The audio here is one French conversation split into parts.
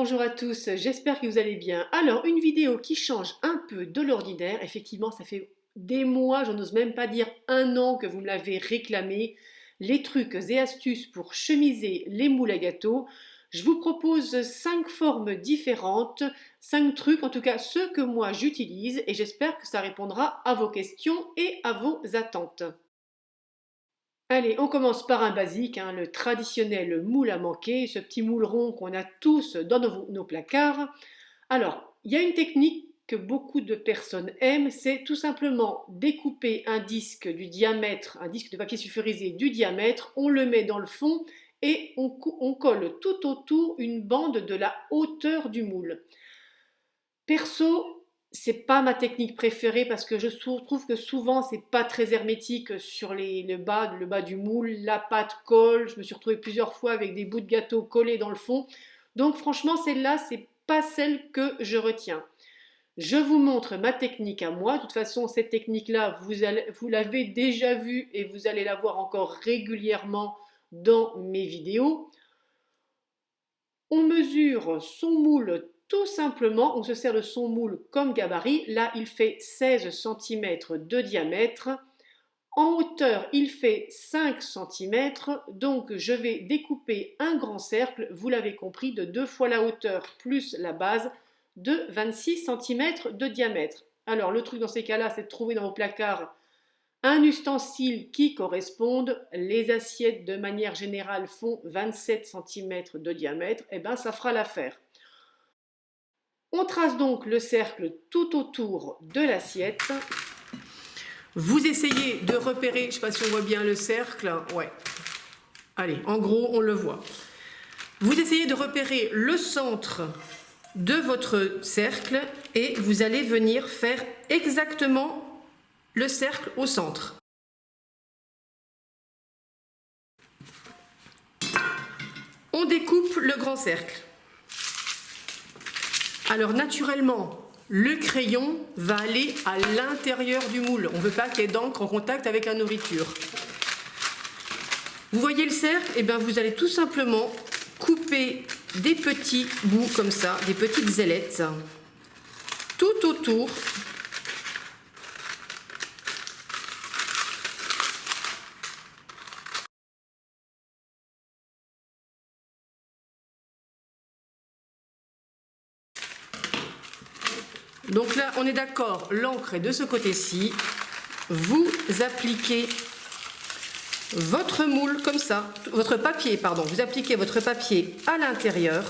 Bonjour à tous, j'espère que vous allez bien. Alors, une vidéo qui change un peu de l'ordinaire. Effectivement, ça fait des mois, je n'ose même pas dire un an que vous me l'avez réclamé. Les trucs et astuces pour chemiser les moules à gâteaux. Je vous propose 5 formes différentes, 5 trucs, en tout cas ceux que moi j'utilise, et j'espère que ça répondra à vos questions et à vos attentes. Allez, on commence par un basique, le traditionnel moule à manquer, ce petit moule rond qu'on a tous dans nos placards. Alors, il y a une technique que beaucoup de personnes aiment, c'est tout simplement découper un disque du diamètre, un disque de papier sulfurisé du diamètre, on le met dans le fond et on colle tout autour une bande de la hauteur du moule. Perso, c'est pas ma technique préférée parce que je trouve que souvent c'est pas très hermétique sur le bas du moule, la pâte colle, je me suis retrouvée plusieurs fois avec des bouts de gâteau collés dans le fond. Donc franchement, celle-là, c'est pas celle que je retiens. Je vous montre ma technique à moi. De toute façon, cette technique-là, vous l'avez déjà vue et vous allez la voir encore régulièrement dans mes vidéos. On mesure son moule tout simplement, on se sert de son moule comme gabarit. Là, il fait 16 cm de diamètre. En hauteur, il fait 5 cm. Donc, je vais découper un grand cercle, vous l'avez compris, de 2 fois la hauteur plus la base, de 26 cm de diamètre. Alors, le truc dans ces cas-là, c'est de trouver dans vos placards un ustensile qui corresponde. Les assiettes, de manière générale, font 27 cm de diamètre. Et bien, ça fera l'affaire. On trace donc le cercle tout autour de l'assiette. Vous essayez de repérer, je ne sais pas si on voit bien le cercle, ouais. Allez, en gros, on le voit. Vous essayez de repérer le centre de votre cercle et vous allez venir faire exactement le cercle au centre. On découpe le grand cercle. Alors naturellement, le crayon va aller à l'intérieur du moule. On ne veut pas qu'il y ait d'encre en contact avec la nourriture. Vous voyez le cercle? Et bien vous allez tout simplement couper des petits bouts comme ça, des petites ailettes, tout autour. Donc là, on est d'accord, l'encre est de ce côté-ci. Vous appliquez votre moule comme ça, votre papier, pardon. Vous appliquez votre papier à l'intérieur.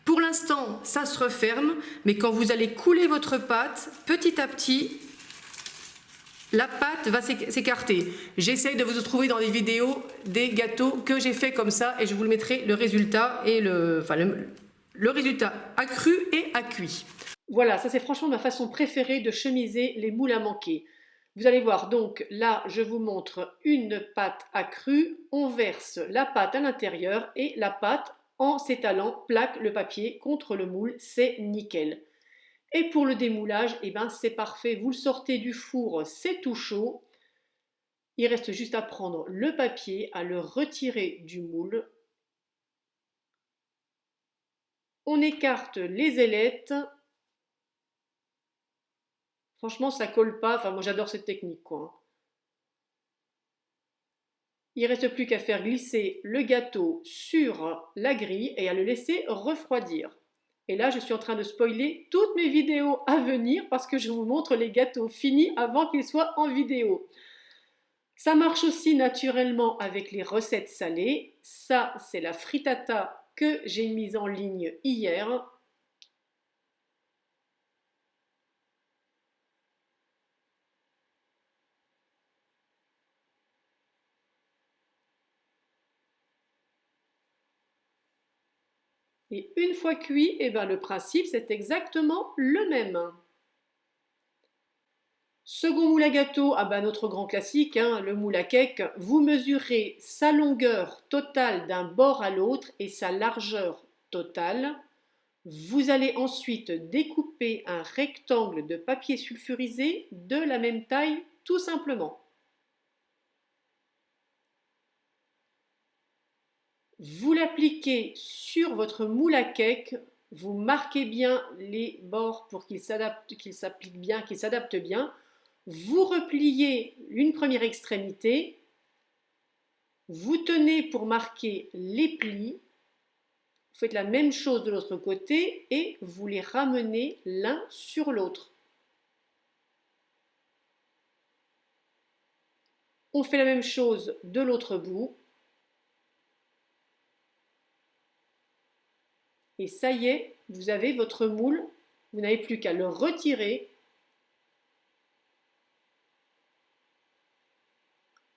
Pour l'instant, ça se referme, mais quand vous allez couler votre pâte, petit à petit, la pâte va s'écarter. J'essaye de vous trouver dans les vidéos des gâteaux que j'ai fait comme ça et je vous le mettrai le résultat et le résultat à cru et à cuit. Voilà, ça c'est franchement ma façon préférée de chemiser les moules à manquer. Vous allez voir, donc là je vous montre une pâte accrue, on verse la pâte à l'intérieur et la pâte, en s'étalant, plaque le papier contre le moule, c'est nickel. Et pour le démoulage, eh ben, c'est parfait, vous le sortez du four, c'est tout chaud. Il reste juste à prendre le papier, à le retirer du moule. On écarte les ailettes. Franchement, ça colle pas. Enfin, moi, j'adore cette technique, quoi. Il reste plus qu'à faire glisser le gâteau sur la grille et à le laisser refroidir. Et là, je suis en train de spoiler toutes mes vidéos à venir parce que je vous montre les gâteaux finis avant qu'ils soient en vidéo. Ça marche aussi naturellement avec les recettes salées. Ça, c'est la frittata que j'ai mise en ligne hier. Et une fois cuit, eh ben, le principe c'est exactement le même. Second moule à gâteau, notre grand classique, le moule à cake. Vous mesurez sa longueur totale d'un bord à l'autre et sa largeur totale. Vous allez ensuite découper un rectangle de papier sulfurisé de la même taille, tout simplement. Vous l'appliquez sur votre moule à cake, vous marquez bien les bords pour qu'il s'applique bien, qu'il s'adapte bien. Vous repliez une première extrémité, vous tenez pour marquer les plis, vous faites la même chose de l'autre côté et vous les ramenez l'un sur l'autre. On fait la même chose de l'autre bout. Et ça y est, vous avez votre moule, vous n'avez plus qu'à le retirer.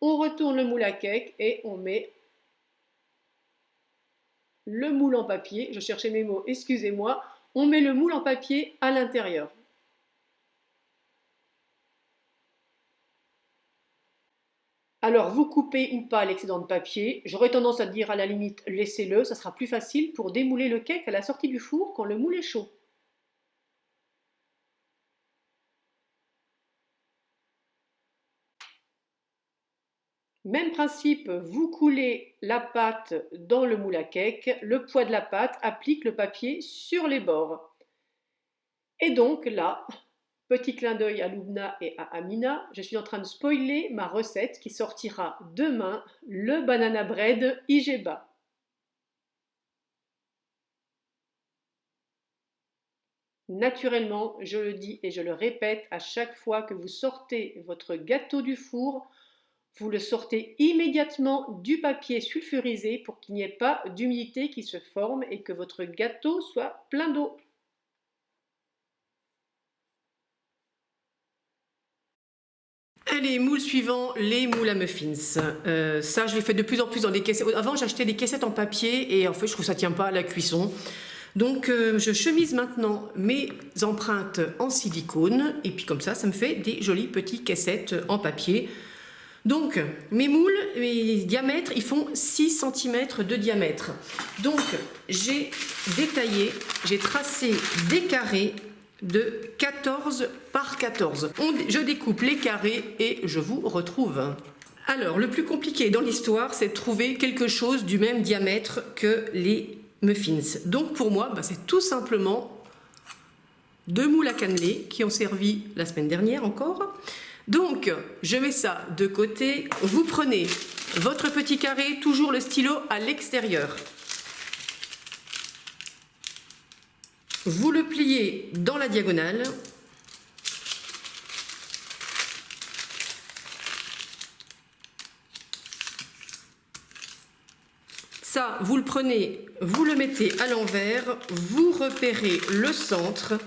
On retourne le moule à cake et on met le moule en papier. Je cherchais mes mots, excusez-moi. On met le moule en papier à l'intérieur. Alors, vous coupez ou pas l'excédent de papier. J'aurais tendance à dire à la limite, laissez-le, ça sera plus facile pour démouler le cake à la sortie du four quand le moule est chaud. Même principe, vous coulez la pâte dans le moule à cake, le poids de la pâte applique le papier sur les bords. Et donc là, petit clin d'œil à Lubna et à Amina, je suis en train de spoiler ma recette qui sortira demain, le banana bread Igeba. Naturellement, je le dis et je le répète, à chaque fois que vous sortez votre gâteau du four, vous le sortez immédiatement du papier sulfurisé pour qu'il n'y ait pas d'humidité qui se forme et que votre gâteau soit plein d'eau. Allez, moule suivant, les moules à muffins. Ça, je l'ai fait de plus en plus dans des caissettes. Avant, j'achetais des caissettes en papier et en fait, je trouve que ça ne tient pas à la cuisson. Donc, je chemise maintenant mes empreintes en silicone et puis comme ça me fait des jolies petites caissettes en papier. Donc, mes moules, mes diamètres, ils font 6 cm de diamètre. Donc, j'ai détaillé, j'ai tracé des carrés de 14 par 14. Je découpe les carrés et je vous retrouve. Alors, le plus compliqué dans l'histoire, c'est de trouver quelque chose du même diamètre que les muffins. Donc, pour moi, c'est tout simplement 2 moules à cannelé qui ont servi la semaine dernière encore. Donc, je mets ça de côté. Vous prenez votre petit carré, toujours le stylo à l'extérieur. Vous le pliez dans la diagonale. Ça, vous le prenez, vous le mettez à l'envers, vous repérez le centre.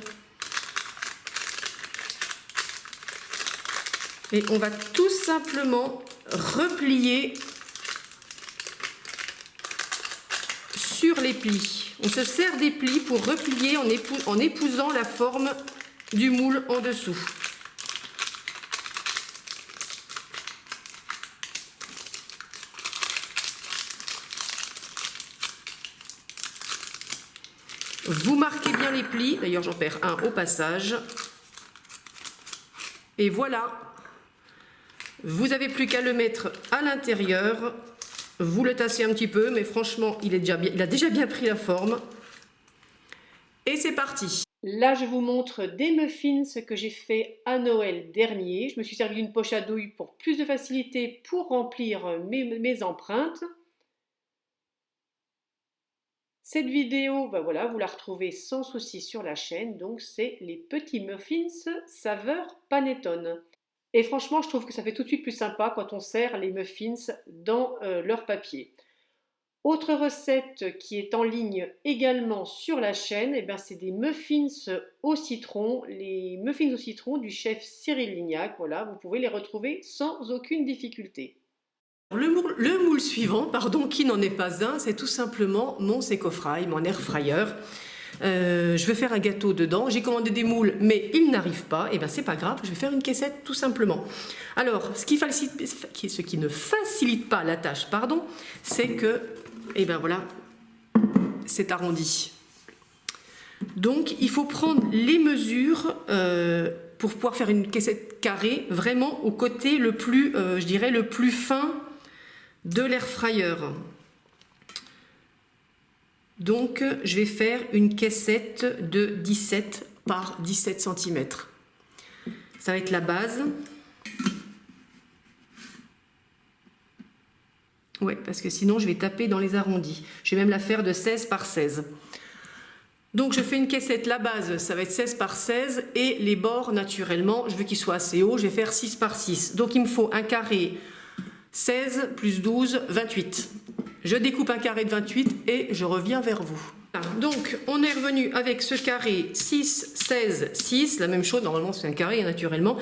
Et on va tout simplement replier sur les plis. On se sert des plis pour replier en épousant la forme du moule en dessous. Vous marquez bien les plis, d'ailleurs j'en perds un au passage. Et voilà. Vous n'avez plus qu'à le mettre à l'intérieur. Vous le tassez un petit peu, mais franchement, il a déjà bien pris la forme. Et c'est parti. Là, je vous montre des muffins que j'ai fait à Noël dernier. Je me suis servi d'une poche à douille pour plus de facilité pour remplir mes empreintes. Cette vidéo, voilà, vous la retrouvez sans souci sur la chaîne. Donc, c'est les petits muffins saveur panettone. Et franchement, je trouve que ça fait tout de suite plus sympa quand on sert les muffins dans leur papier. Autre recette qui est en ligne également sur la chaîne, c'est des muffins au citron. Les muffins au citron du chef Cyril Lignac. Voilà, vous pouvez les retrouver sans aucune difficulté. Le moule suivant, qui n'en est pas un, c'est tout simplement mon Secofry, mon air fryer. Je veux faire un gâteau dedans, j'ai commandé des moules mais ils n'arrivent pas, et c'est pas grave, je vais faire une caissette tout simplement. Alors ce qui ne facilite pas la tâche, c'est que voilà, c'est arrondi. Donc il faut prendre les mesures pour pouvoir faire une caissette carrée vraiment au côté le plus, je dirais, le plus fin de l'air fryer. Donc je vais faire une caissette de 17 par 17 cm. Ça va être la base. Ouais, parce que sinon je vais taper dans les arrondis. Je vais même la faire de 16 par 16. Donc je fais une caissette, la base, ça va être 16 par 16 et les bords, naturellement, je veux qu'ils soient assez hauts, je vais faire 6 par 6. Donc il me faut un carré 16 plus 12, 28. Je découpe un carré de 28 et je reviens vers vous. Donc on est revenu avec ce carré 6, 16, 6, la même chose, normalement c'est un carré naturellement.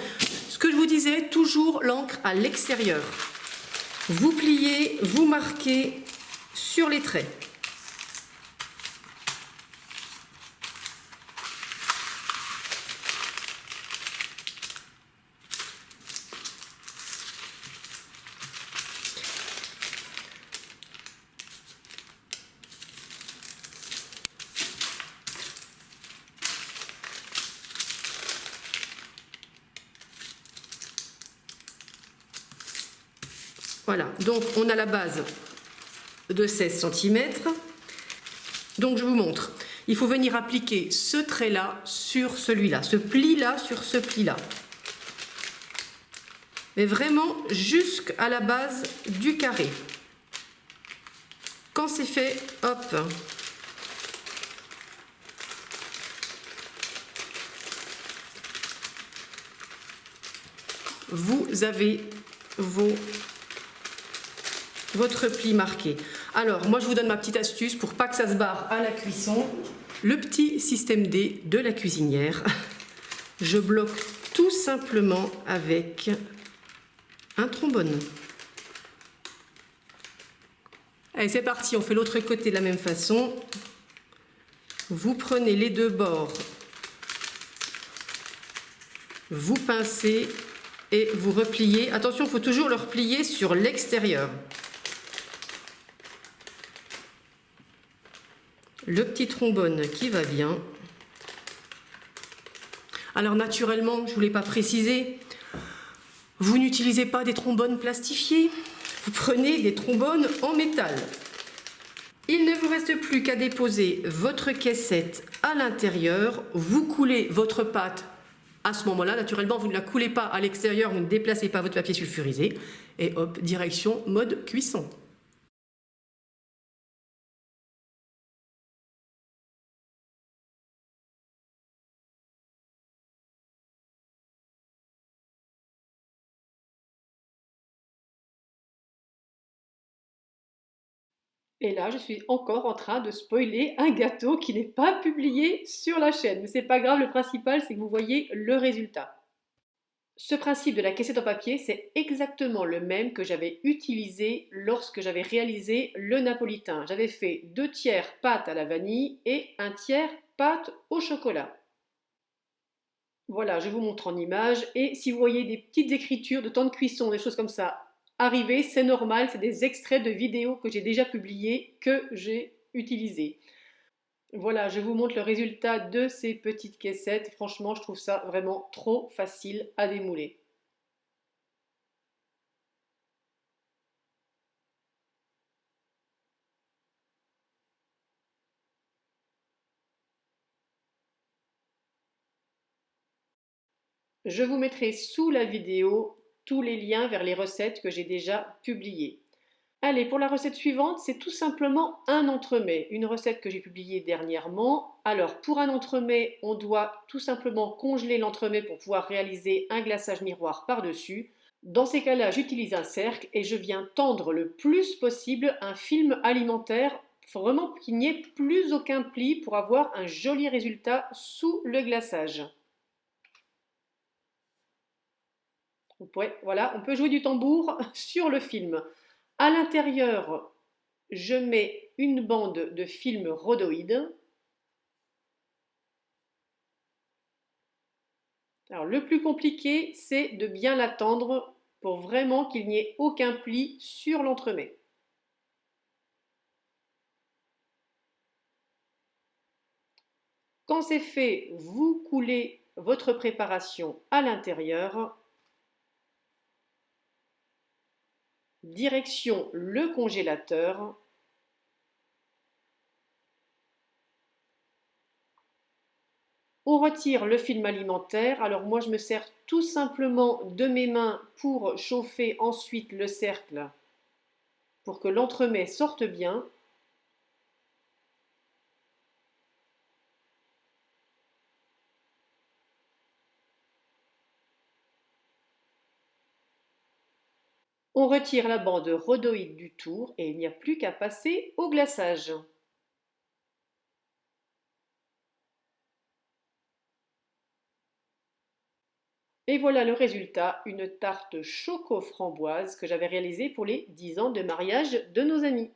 Ce que je vous disais, toujours l'encre à l'extérieur. Vous pliez, vous marquez sur les traits. Voilà, donc on a la base de 16 cm. Donc je vous montre. Il faut venir appliquer ce trait-là sur celui-là, ce pli-là sur ce pli-là. Mais vraiment jusqu'à la base du carré. Quand c'est fait, hop. Vous avez votre pli marqué. Alors, moi je vous donne ma petite astuce pour pas que ça se barre à la cuisson. Le petit système D de la cuisinière. Je bloque tout simplement avec un trombone. Allez, c'est parti, on fait l'autre côté de la même façon. Vous prenez les deux bords, vous pincez et vous repliez. Attention, il faut toujours le replier sur l'extérieur. Le petit trombone qui va bien. Alors naturellement, je ne vous l'ai pas précisé, vous n'utilisez pas des trombones plastifiés, vous prenez des trombones en métal. Il ne vous reste plus qu'à déposer votre caissette à l'intérieur, vous coulez votre pâte à ce moment-là, naturellement vous ne la coulez pas à l'extérieur, vous ne déplacez pas votre papier sulfurisé et hop, direction mode cuisson. Et là, je suis encore en train de spoiler un gâteau qui n'est pas publié sur la chaîne. Mais c'est pas grave, le principal, c'est que vous voyez le résultat. Ce principe de la caissette en papier, c'est exactement le même que j'avais utilisé lorsque j'avais réalisé le napolitain. J'avais fait 2/3 pâte à la vanille et 1/3 pâte au chocolat. Voilà, je vous montre en image. Et si vous voyez des petites écritures de temps de cuisson, des choses comme ça arriver, c'est normal, c'est des extraits de vidéos que j'ai déjà publiées, que j'ai utilisées. Voilà, je vous montre le résultat de ces petites caissettes. Franchement, je trouve ça vraiment trop facile à démouler. Je vous mettrai sous la vidéo tous les liens vers les recettes que j'ai déjà publiées. Allez, pour la recette suivante, c'est tout simplement un entremets, une recette que j'ai publiée dernièrement. Alors, pour un entremets, on doit tout simplement congeler l'entremet pour pouvoir réaliser un glaçage miroir par-dessus. Dans ces cas-là, j'utilise un cercle et je viens tendre le plus possible un film alimentaire. Il faut vraiment qu'il n'y ait plus aucun pli pour avoir un joli résultat sous le glaçage. Voilà, on peut jouer du tambour sur le film. À l'intérieur, je mets une bande de film rhodoïde. Alors, le plus compliqué, c'est de bien l'attendre pour vraiment qu'il n'y ait aucun pli sur l'entremet. Quand c'est fait, vous coulez votre préparation à l'intérieur. Direction le congélateur. On retire le film alimentaire. Alors moi, je me sers tout simplement de mes mains pour chauffer ensuite le cercle pour que l'entremets sorte bien. On retire la bande rhodoïde du tour et il n'y a plus qu'à passer au glaçage. Et voilà le résultat, une tarte choco-framboise que j'avais réalisée pour les 10 ans de mariage de nos amis.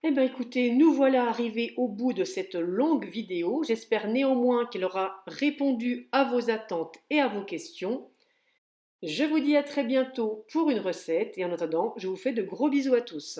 Eh bien écoutez, nous voilà arrivés au bout de cette longue vidéo. J'espère néanmoins qu'elle aura répondu à vos attentes et à vos questions. Je vous dis à très bientôt pour une recette et en attendant, je vous fais de gros bisous à tous.